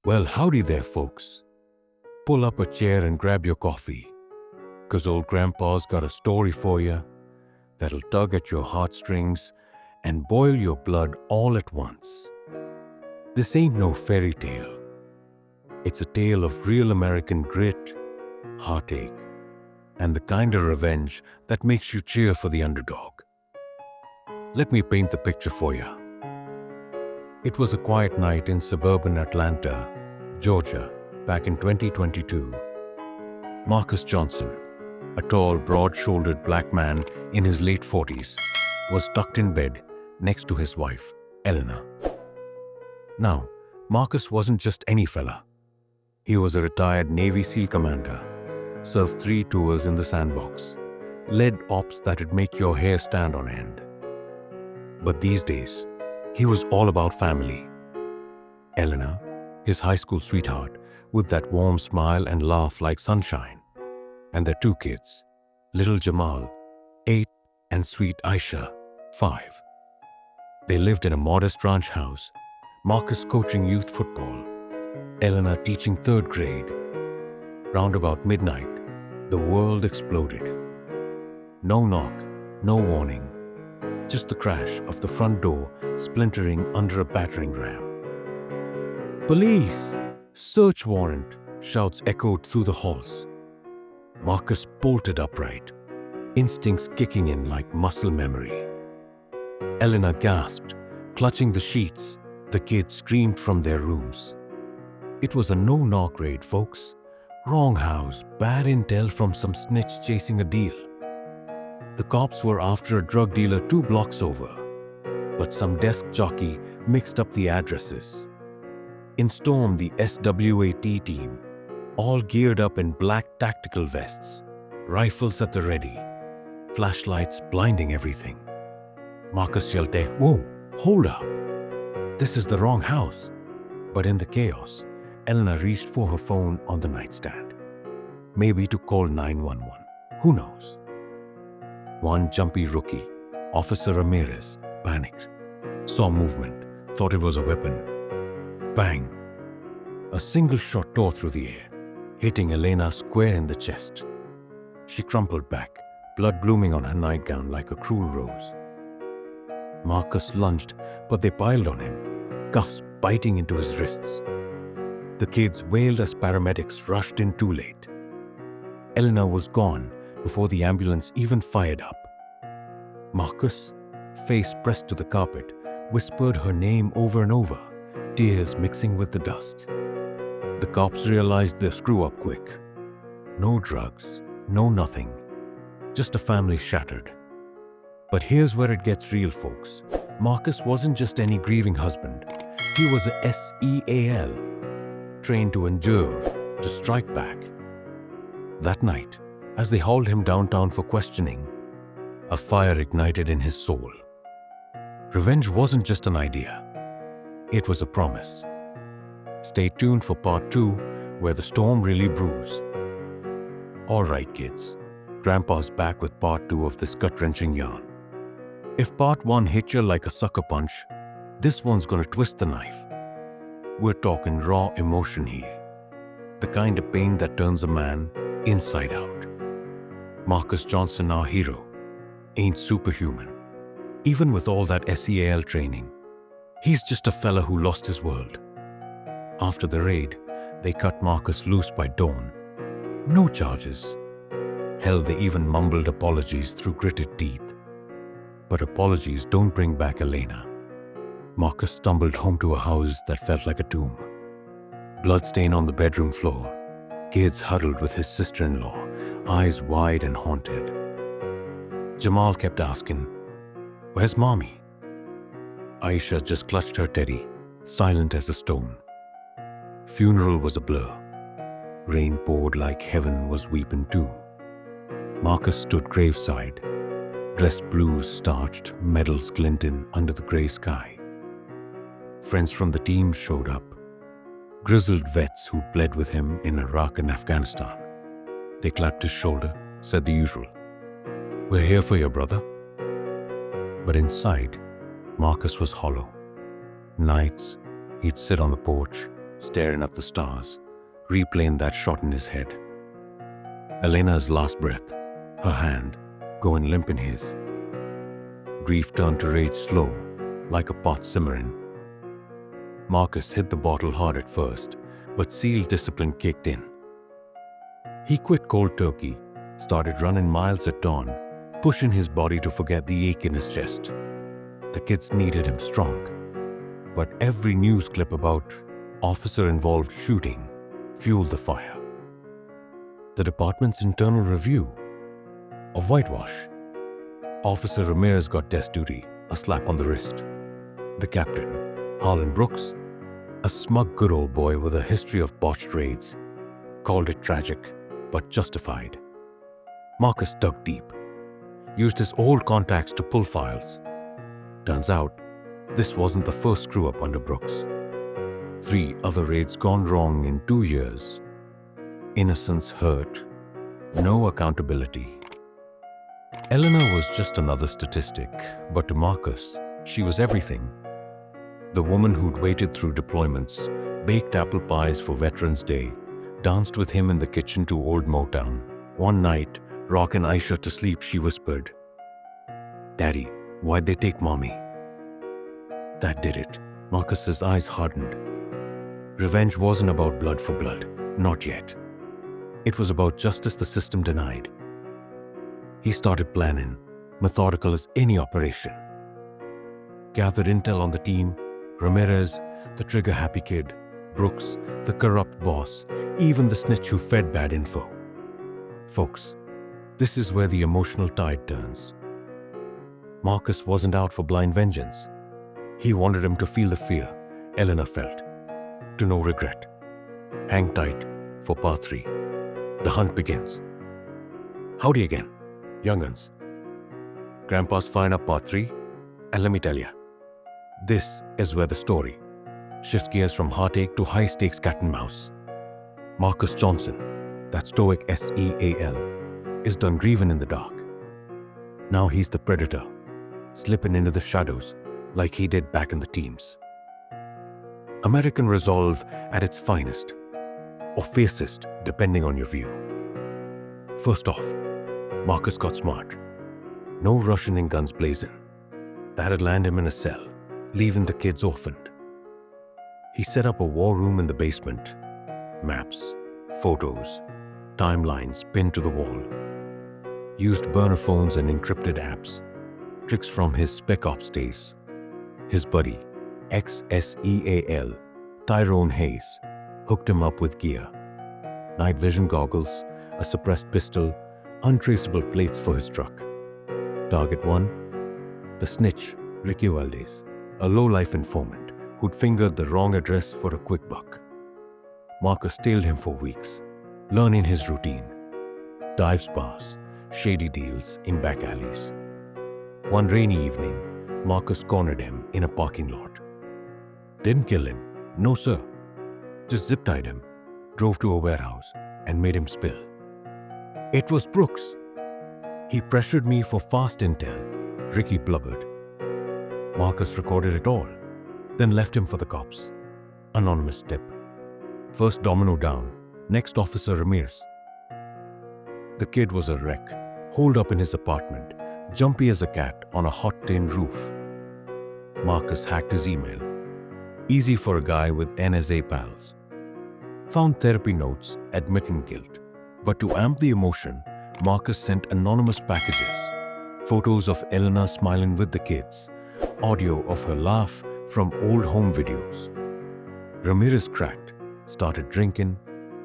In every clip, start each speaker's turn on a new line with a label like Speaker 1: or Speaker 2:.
Speaker 1: Well, howdy there, folks. Pull up a chair and grab your coffee, 'cause old Grandpa's got a story for you that'll tug at your heartstrings and boil your blood all at once. This ain't no fairy tale. It's a tale of real American grit, heartache, and the kind of revenge that makes you cheer for the underdog. Let me paint the picture for you. It was a quiet night in suburban Atlanta, Georgia, back in 2022. Marcus Johnson, a tall, broad-shouldered black man in his late 40s, was tucked in bed next to his wife, Eleanor. Now, Marcus wasn't just any fella. He was a retired Navy SEAL commander, served 3 tours in the sandbox, led ops that'd make your hair stand on end. But these days, he was all about family. Eleanor, his high school sweetheart, with that warm smile and laugh like sunshine, and their 2 kids, little Jamal, 8, and sweet Aisha, 5. They lived in a modest ranch house, Marcus coaching youth football, Eleanor teaching 3rd grade. Round about midnight, the world exploded. No knock, no warning, just the crash of the front door splintering under a battering ram. "Police! Search warrant!" shouts echoed through the halls. Marcus bolted upright, instincts kicking in like muscle memory. Eleanor gasped, clutching the sheets. The kids screamed from their rooms. It was a no-knock raid, folks. Wrong house, bad intel from some snitch chasing a deal. The cops were after a drug dealer 2 blocks over, but some desk jockey mixed up the addresses. In stormed the SWAT team, all geared up in black tactical vests, rifles at the ready, flashlights blinding everything. Marcus yelled, "Whoa, hold up! This is the wrong house." But in the chaos, Eleanor reached for her phone on the nightstand. Maybe to call 911. Who knows? One jumpy rookie, Officer Ramirez, panicked, saw movement, thought it was a weapon. Bang! A single shot tore through the air, hitting Elena square in the chest. She crumpled back, blood blooming on her nightgown like a cruel rose. Marcus lunged, but they piled on him, cuffs biting into his wrists. The kids wailed as paramedics rushed in too late. Eleanor was gone before the ambulance even fired up. Marcus, face pressed to the carpet, whispered her name over and over, tears mixing with the dust. The cops realized their screw-up quick. No drugs, no nothing, just a family shattered. But here's where it gets real, folks. Marcus wasn't just any grieving husband. He was a SEAL, trained to endure, to strike back. That night, as they hauled him downtown for questioning, a fire ignited in his soul. Revenge wasn't just an idea. It was a promise. Stay tuned for part 2, where the storm really brews. All right, kids. Grandpa's back with part 2 of this gut-wrenching yarn. If part 1 hit you like a sucker punch, this one's gonna twist the knife. We're talking raw emotion here. The kind of pain that turns a man inside out. Marcus Johnson, our hero, ain't superhuman. Even with all that SEAL training, he's just a fella who lost his world. After the raid, they cut Marcus loose by dawn. No charges. Hell, they even mumbled apologies through gritted teeth. But apologies don't bring back Elena. Marcus stumbled home to a house that felt like a tomb. Bloodstain on the bedroom floor. Kids huddled with his sister-in-law, eyes wide and haunted. Jamal kept asking, "Where's Mommy?" Aisha just clutched her teddy, silent as a stone. Funeral was a blur. Rain poured like heaven was weeping too. Marcus stood graveside, dress blues starched, medals glinting under the gray sky. Friends from the team showed up, grizzled vets who bled with him in Iraq and Afghanistan. They clapped his shoulder, said the usual, "We're here for your brother." But inside, Marcus was hollow. Nights, he'd sit on the porch, staring at the stars, replaying that shot in his head. Elena's last breath, her hand going limp in his. Grief turned to rage slow, like a pot simmering. Marcus hit the bottle hard at first, but SEAL discipline kicked in. He quit cold turkey, started running miles at dawn, pushing his body to forget the ache in his chest. The kids needed him strong. But every news clip about officer-involved shooting fueled the fire. The department's internal review, a whitewash. Officer Ramirez got desk duty, a slap on the wrist. The captain, Harlan Brooks, a smug good old boy with a history of botched raids, called it tragic, but justified. Marcus dug deep, used his old contacts to pull files. Turns out, this wasn't the first screw-up under Brooks. 3 other raids gone wrong in 2 years. Innocents hurt, no accountability. Elena was just another statistic, but to Marcus, she was everything. The woman who'd waited through deployments, baked apple pies for Veterans Day, danced with him in the kitchen to old Motown. One night, rocking Aisha to sleep, she whispered, "Daddy, why'd they take Mommy?" That did it. Marcus's eyes hardened. Revenge wasn't about blood for blood, not yet. It was about justice the system denied. He started planning, methodical as any operation. Gathered intel on the team, Ramirez, the trigger-happy kid, Brooks, the corrupt boss, even the snitch who fed bad info. Folks, this is where the emotional tide turns. Marcus wasn't out for blind vengeance. He wanted him to feel the fear Elena felt, to know regret. Hang tight for part 3. The hunt begins. Howdy again, young'uns. Grandpa's firing up part 3, and let me tell ya, this is where the story shifts gears from heartache to high-stakes cat and mouse. Marcus Johnson, that stoic SEAL, is done grieving in the dark. Now he's the predator, slipping into the shadows like he did back in the teams. American resolve at its finest, or fiercest, depending on your view. First off, Marcus got smart. No rushing in guns blazing. That'd land him in a cell, leaving the kids orphaned. He set up a war room in the basement. Maps, photos, timelines pinned to the wall. Used burner phones and encrypted apps, tricks from his Spec Ops days. His buddy, ex-SEAL, Tyrone Hayes, hooked him up with gear. Night vision goggles, a suppressed pistol, untraceable plates for his truck. Target 1, the snitch, Ricky Valdez, a low-life informant who'd fingered the wrong address for a quick buck. Marcus tailed him for weeks, learning his routine. Dive bars, shady deals in back alleys. One rainy evening, Marcus cornered him in a parking lot. Didn't kill him, no sir. Just zip-tied him, drove to a warehouse, and made him spill. It was Brooks. He pressured me for fast intel, Ricky blubbered. Marcus recorded it all, then left him for the cops. Anonymous tip. First domino down, next Officer Ramirez. The kid was a wreck, holed up in his apartment, jumpy as a cat on a hot tin roof. Marcus hacked his email. Easy for a guy with NSA pals. Found therapy notes admitting guilt. But to amp the emotion, Marcus sent anonymous packages. Photos of Elena smiling with the kids. Audio of her laugh from old home videos. Ramirez cracked, started drinking,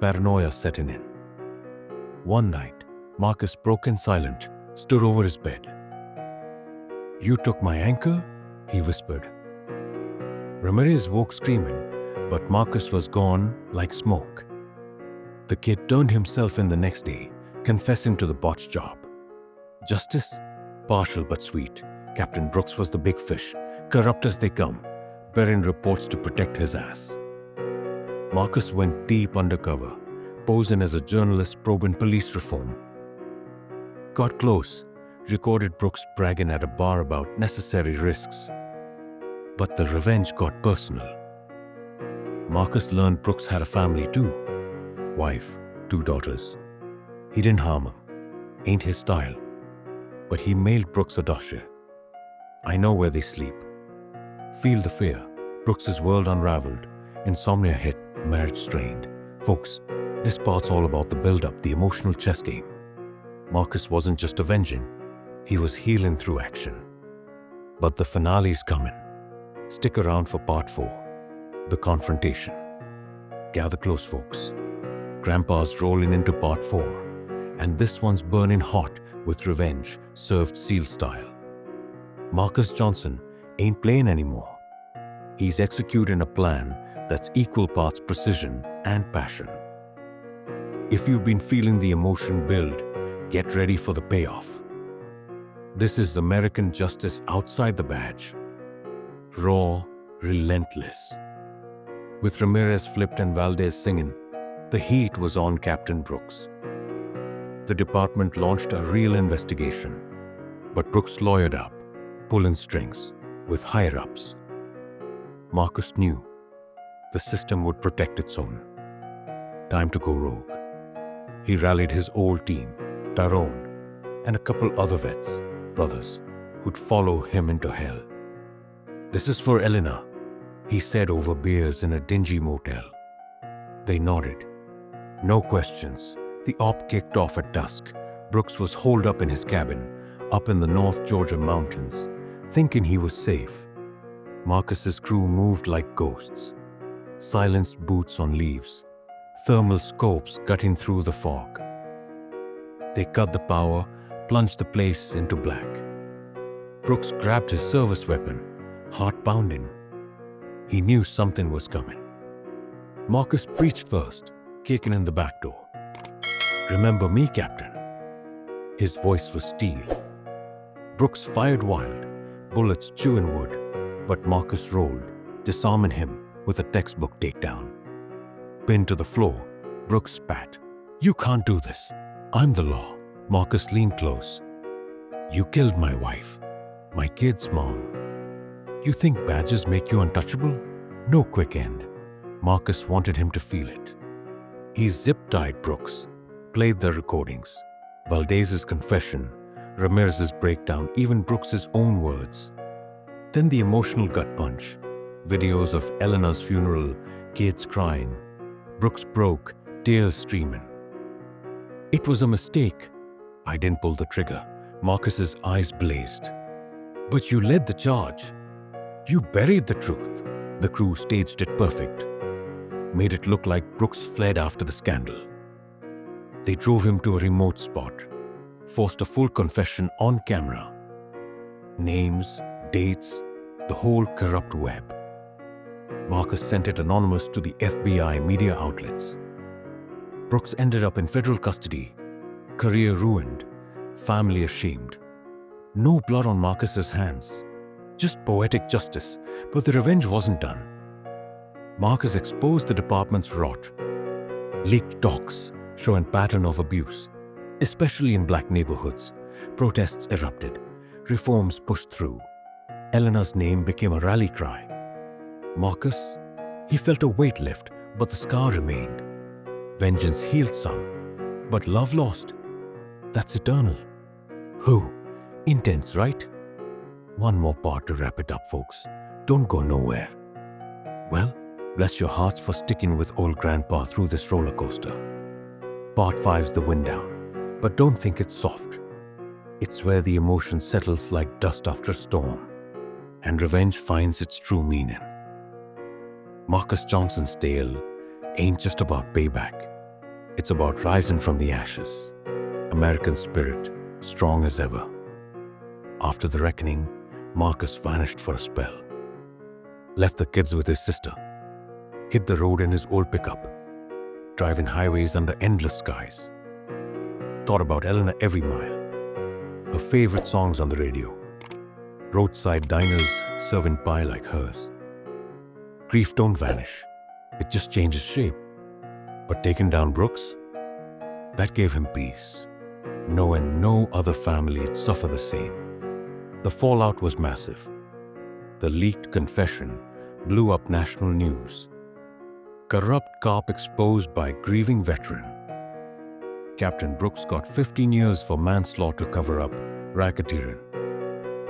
Speaker 1: paranoia setting in. One night, Marcus broke in silent, stood over his bed. "You took my anchor?" he whispered. Ramirez woke screaming, but Marcus was gone like smoke. The kid turned himself in the next day, confessing to the botched job. Justice? Partial but sweet. Captain Brooks was the big fish, corrupt as they come, bearing reports to protect his ass. Marcus went deep undercover, posing as a journalist probing police reform. Got close, recorded Brooks bragging at a bar about necessary risks. But the revenge got personal. Marcus learned Brooks had a family too. Wife, 2 daughters. He didn't harm him. Ain't his style. But he mailed Brooks a dossier. I know where they sleep. Feel the fear. Brooks's world unraveled. Insomnia hit. Marriage strained. Folks, this part's all about the build-up, the emotional chess game. Marcus wasn't just avenging. He was healing through action. But the finale's coming. Stick around for part 4. The confrontation. Gather close, folks. Grandpa's rolling into part 4. And this one's burning hot with revenge, served SEAL style. Marcus Johnson ain't playing anymore. He's executing a plan that's equal parts precision and passion. If you've been feeling the emotion build, get ready for the payoff. This is American justice outside the badge. Raw, relentless. With Ramirez flipped and Valdez singing, the heat was on Captain Brooks. The department launched a real investigation, but Brooks lawyered up, pulling strings with higher-ups. Marcus knew the system would protect its own. Time to go rogue. He rallied his old team, Tyrone, and a couple other vets, brothers, who'd follow him into hell. "This is for Elena," he said over beers in a dingy motel. They nodded. No questions. The op kicked off at dusk. Brooks was holed up in his cabin, up in the North Georgia mountains, thinking he was safe. Marcus's crew moved like ghosts. Silenced boots on leaves. Thermal scopes cutting through the fog. They cut the power, plunged the place into black. Brooks grabbed his service weapon, heart pounding. He knew something was coming. Marcus breached first, kicking in the back door. "Remember me, Captain?" His voice was steel. Brooks fired wild, bullets chewing wood, but Marcus rolled, disarming him with a textbook takedown. Pinned to the floor, Brooks spat. "You can't do this. I'm the law." Marcus leaned close. "You killed my wife, my kids' mom. You think badges make you untouchable? No quick end." Marcus wanted him to feel it. He zip-tied Brooks, played the recordings. Valdez's confession, Ramirez's breakdown, even Brooks's own words. Then the emotional gut punch. Videos of Elena's funeral, kids crying. Brooks broke, tears streaming. "It was a mistake. I didn't pull the trigger." Marcus's eyes blazed. "But you led the charge. You buried the truth." The crew staged it perfect. Made it look like Brooks fled after the scandal. They drove him to a remote spot, forced a full confession on camera. Names, dates, the whole corrupt web. Marcus sent it anonymous to the FBI media outlets. Brooks ended up in federal custody, career ruined, family ashamed. No blood on Marcus's hands, just poetic justice, but the revenge wasn't done. Marcus exposed the department's rot. Leaked docs showing pattern of abuse, especially in black neighborhoods. Protests erupted. Reforms pushed through. Elena's name became a rally cry. Marcus, he felt a weight lift, but the scar remained. Vengeance healed some, but love lost. That's eternal. Who? Intense, right? One more part to wrap it up, folks. Don't go nowhere. Well, bless your hearts for sticking with old Grandpa through this roller coaster. Part 5's the wind down, but don't think it's soft. It's where the emotion settles like dust after a storm, and revenge finds its true meaning. Marcus Johnson's tale ain't just about payback. It's about rising from the ashes. American spirit, strong as ever. After the reckoning, Marcus vanished for a spell. Left the kids with his sister. Hit the road in his old pickup. Driving highways under endless skies. Thought about Elena every mile. Her favorite songs on the radio. Roadside diners serving pie like hers. Grief don't vanish. It just changes shape. But taking down Brooks, that gave him peace, knowing no other family'd suffer the same. The fallout was massive. The leaked confession blew up national news. Corrupt cop exposed by grieving veteran. Captain Brooks got 15 years for manslaughter cover-up, racketeering.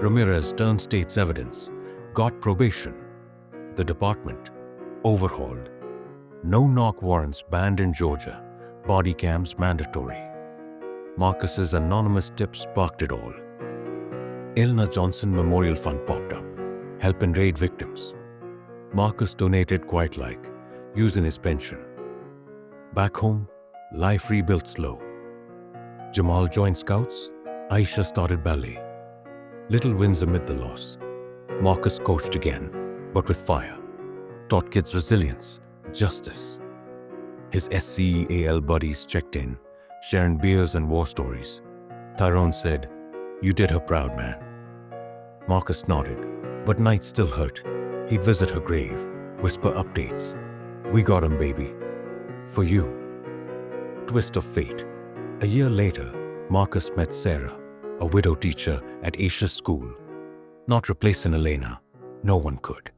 Speaker 1: Ramirez turned state's evidence, got probation. The department overhauled. No-knock warrants banned in Georgia, body cams mandatory. Marcus's anonymous tip sparked it all. Ilna Johnson Memorial Fund popped up, helping raid victims. Marcus donated quite like, using his pension. Back home, life rebuilt slow. Jamal joined Scouts, Aisha started ballet. Little wins amid the loss. Marcus coached again, but with fire. Taught kids resilience, justice. His SCEAL buddies checked in, sharing beers and war stories. Tyrone said, "You did her proud, man." Marcus nodded, but nights still hurt. He'd visit her grave, whisper updates. "We got him, baby. For you." Twist of fate. A year later, Marcus met Sarah, a widow teacher at Aisha's school. Not replacing Elena, no one could.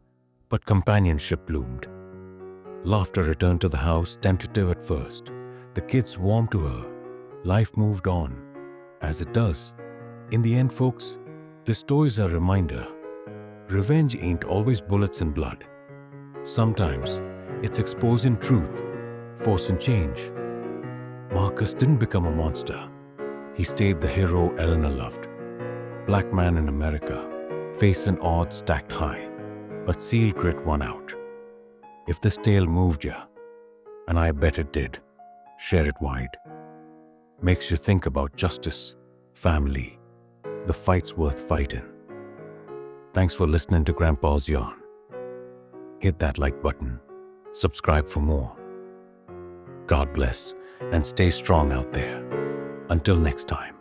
Speaker 1: But companionship bloomed. Laughter returned to the house, tentative at first. The kids warmed to her. Life moved on, as it does. In the end, folks, this story's a reminder. Revenge ain't always bullets and blood. Sometimes, it's exposing truth, forcing change. Marcus didn't become a monster. He stayed the hero Eleanor loved. Black man in America, facing odds stacked high, but SEAL grit won out. If this tale moved ya, and I bet it did, share it wide. Makes you think about justice, family, the fight's worth fighting. Thanks for listening to Grandpa's Yarn. Hit that like button, subscribe for more. God bless, and stay strong out there. Until next time.